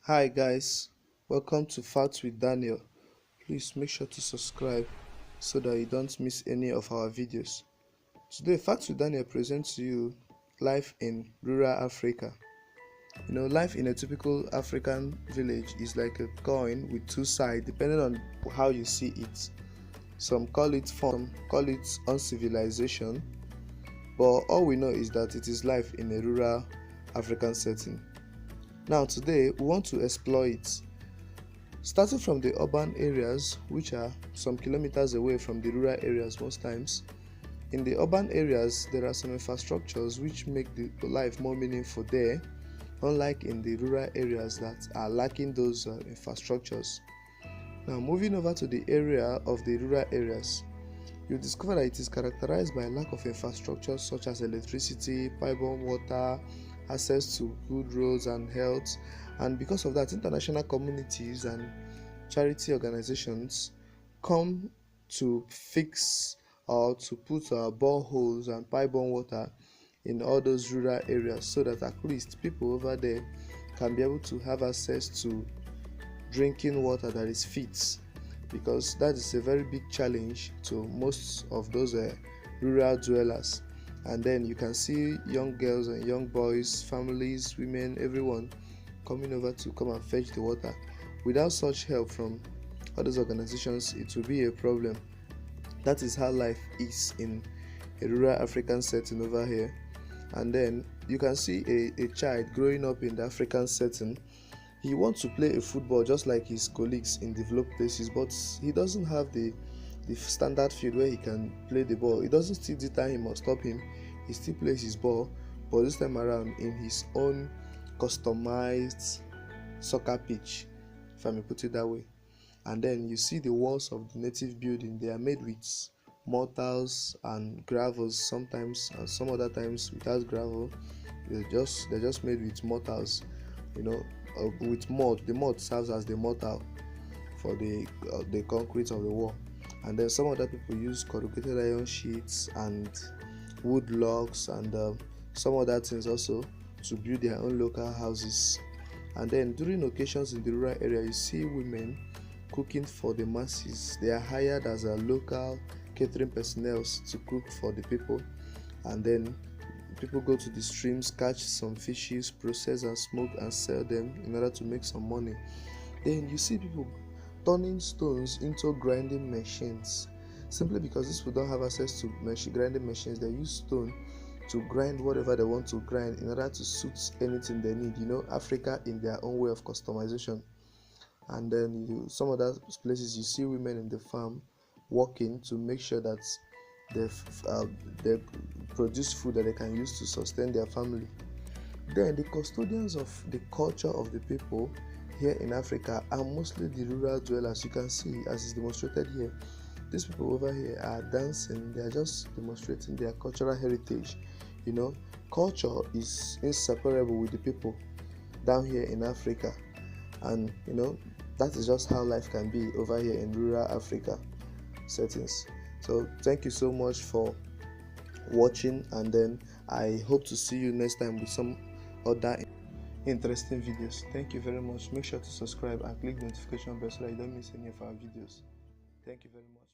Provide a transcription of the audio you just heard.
Hi guys, welcome to Facts with Daniel. Please make sure to subscribe so that you don't miss any of our videos. Today, Facts with Daniel presents to you life in rural Africa. Life in a typical African village is like a coin with two sides depending on how you see it. Some call it fun, some call it uncivilization, but all we know is that it is life in a rural African setting. Now today we want to explore it. Starting from the urban areas, which are some kilometers away from the rural areas most times. In the urban areas, there are some infrastructures which make the life more meaningful there, unlike in the rural areas that are lacking those infrastructures. Now, moving over to the area of the rural areas, you discover that it is characterized by a lack of infrastructure such as electricity, pipe-borne water, access to good roads and health, and because of that, international communities and charity organizations come to fix or to put boreholes and pipe-borne water in all those rural areas so that at least people over there can be able to have access to drinking water that is fit, because that is a very big challenge to most of those rural dwellers. And then you can see young girls and young boys, families, women, everyone coming over to come and fetch the water. Without such help from other organizations, it will be a problem. That is how life is in a rural African setting over here. And then you can see a child growing up in the African setting. He wants to play a football just like his colleagues in developed places, but he doesn't have the standard field where he can play the ball. It doesn't still deter him or stop him. He still plays his ball, but this time around in his own customized soccer pitch, if I may put it that way. And then you see the walls of the native building. They are made with mortars and gravels sometimes, and some other times without gravel. They're just made with mortars, with mud. The mud serves as the mortar for the concrete of the wall. And then some other people use corrugated iron sheets and wood logs and some other things also to build their own local houses. And then during occasions in the rural area, you see women cooking for the masses. They are hired as a local catering personnel to cook for the people. And then people go to the streams, catch some fishes, process and smoke and sell them in order to make some money. Then you see people turning stones into grinding machines, simply because these people don't have access to grinding machines. They use stone to grind whatever they want to grind in order to suit anything they need. Africa in their own way of customization. And then some other places you see women in the farm working to make sure that they produce food that they can use to sustain their family. Then the custodians of the culture of the people here in Africa are mostly the rural dwellers. You can see, as is demonstrated here, these people over here are dancing. They are just demonstrating their cultural heritage. Culture is inseparable with the people down here in Africa, and that is just how life can be over here in rural Africa settings. So thank you so much for watching, and then I hope to see you next time with some other interesting videos. Thank you very much. Make sure to subscribe and click the notification bell so that you don't miss any of our videos. Thank you very much.